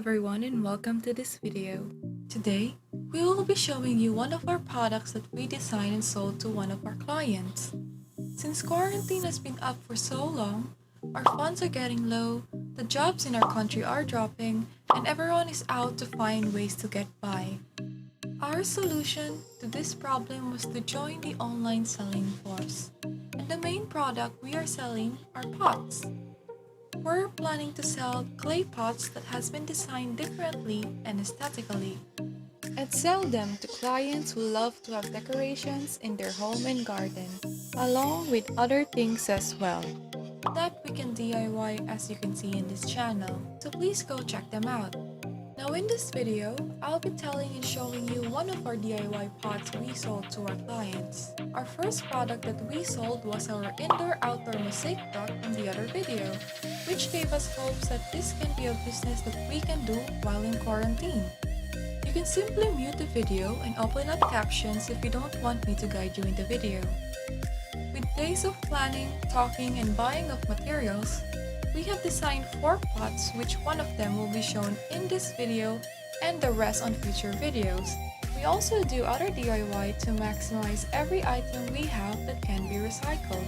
everyone and welcome to this video. Today, we will be showing you one of our products that we designed and sold to one of our clients. Since quarantine has been up for so long, our funds are getting low, the jobs in our country are dropping, and everyone is out to find ways to get by. Our solution to this problem was to join the online selling force. And the main product we are selling are pots. We're planning to sell clay pots that has been designed differently and aesthetically, and sell them to clients who love to have decorations in their home and garden, along with other things as well that we can DIY as you can see in this channel, so please go check them out. Now in this video, I'll be telling and showing you one of our DIY pots we sold to our clients. Our first product that we sold was our indoor-outdoor mosaic pot in the other video, which gave us hopes that this can be a business that we can do while in quarantine. You can simply mute the video and open up captions if you don't want me to guide you in the video. With days of planning, talking, and buying of materials, we have designed 4 pots, which one of them will be shown in this video and the rest on future videos. We also do other DIY to maximize every item we have that can be recycled.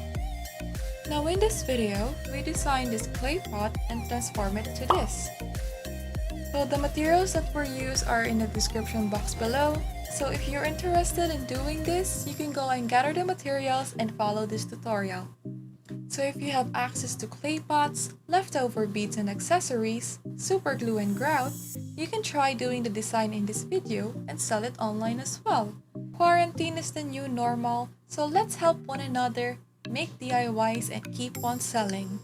Now in this video, we designed this clay pot and transform it to this. So the materials that were used are in the description box below. So if you're interested in doing this, you can go and gather the materials and follow this tutorial. So if you have access to clay pots, leftover beads and accessories, super glue and grout, you can try doing the design in this video and sell it online as well. Quarantine is the new normal, so let's help one another, make DIYs and keep on selling.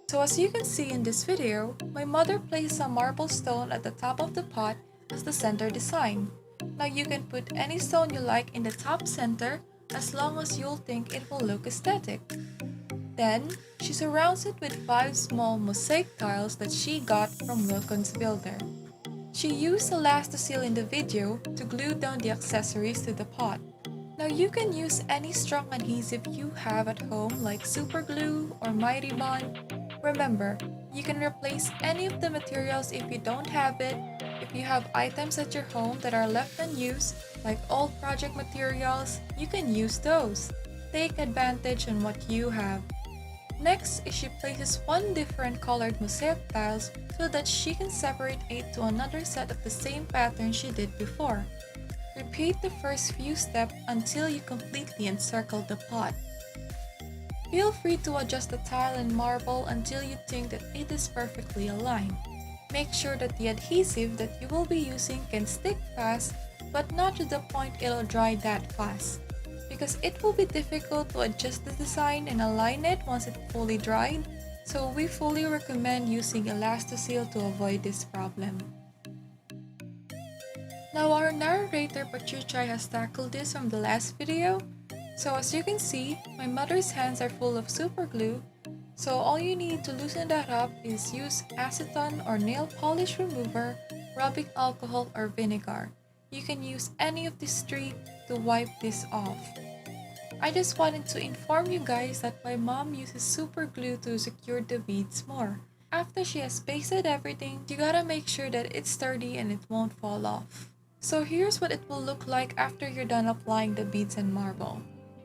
So as you can see in this video, my mother placed a marble stone at the top of the pot as the center design. Now you can put any stone you like in the top center as long as you'll think it will look aesthetic. Then, she surrounds it with 5 small mosaic tiles that she got from Wilkins Builder. She used Elastoseal in the video to glue down the accessories to the pot. Now you can use any strong adhesive you have at home like super glue or Mighty Bond. Remember, you can replace any of the materials if you don't have it. If you have items at your home that are left unused, like old project materials, you can use those. Take advantage on what you have. Next is she places 1 different colored mosaic tiles so that she can separate it to another set of the same pattern she did before. Repeat the first few steps until you completely encircle the pot. Feel free to adjust the tile and marble until you think that it is perfectly aligned. Make sure that the adhesive that you will be using can stick fast, but not to the point it'll dry that fast, because it will be difficult to adjust the design and align it once it's fully dried, so we fully recommend using Elastoseal to avoid this problem. Now our narrator Pachuchay has tackled this from the last video, so as you can see, my mother's hands are full of super glue, so all you need to loosen that up is use acetone or nail polish remover, rubbing alcohol or vinegar. You can use any of these 3 to wipe this off. I just wanted to inform you guys that my mom uses super glue to secure the beads more. After she has pasted everything, you gotta make sure that it's sturdy and it won't fall off. So here's what it will look like after you're done applying the beads and marble.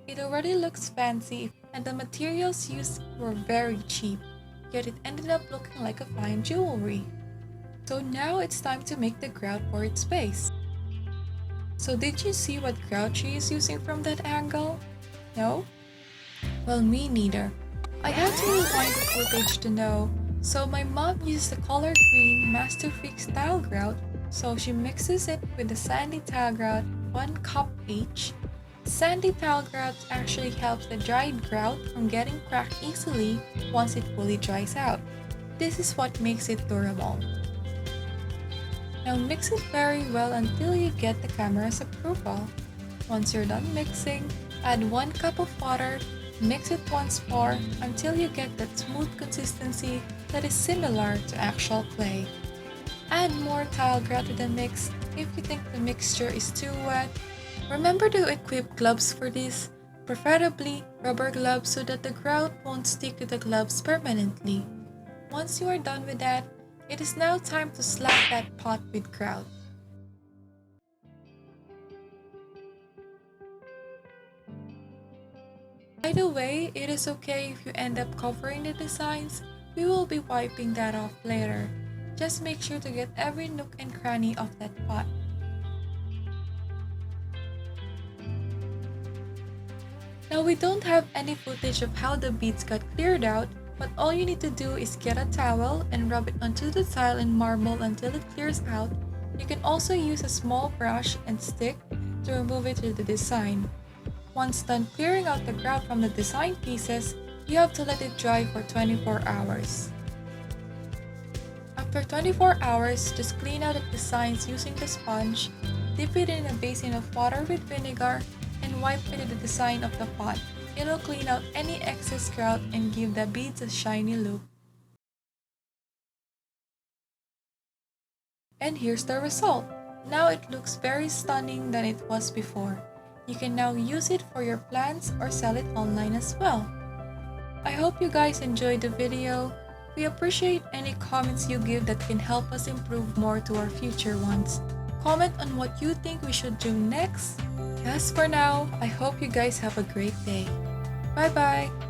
It already looks fancy and the materials used were very cheap, yet it ended up looking like a fine jewelry. So now it's time to make the grout for its base. So did you see what grout she is using from that angle? No? Well, me neither. I had to rewind the footage to know. So my mom used the color green Masterfix tile grout, so she mixes it with the sandy tile grout 1 cup each. Sandy tile grout actually helps the dried grout from getting cracked easily once it fully dries out. This is what makes it durable. Now mix it very well until you get the camera's approval. Once you're done mixing, add 1 cup of water, mix it once more until you get that smooth consistency that is similar to actual clay. Add more tile grout to the mix if you think the mixture is too wet. Remember to equip gloves for this, preferably rubber gloves so that the grout won't stick to the gloves permanently. Once you are done with that, It is now time to slap that pot with grout. By the way, it is okay if you end up covering the designs. We will be wiping that off later. Just make sure to get every nook and cranny of that pot. Now we don't have any footage of how the beads got cleared out, but all you need to do is get a towel and rub it onto the tile and marble until it clears out. You can also use a small brush and stick to remove it to the design. Once done clearing out the grout from the design pieces, you have to let it dry for 24 hours. After 24 hours, just clean out the designs using the sponge, dip it in a basin of water with vinegar, and wipe it in the design of the pot. It'll clean out any excess grout and give the beads a shiny look. And here's the result. Now it looks very stunning than it was before. You can now use it for your plants or sell it online as well. I hope you guys enjoyed the video. We appreciate any comments you give that can help us improve more to our future ones. Comment on what you think we should do next. As for now, I hope you guys have a great day. Bye bye!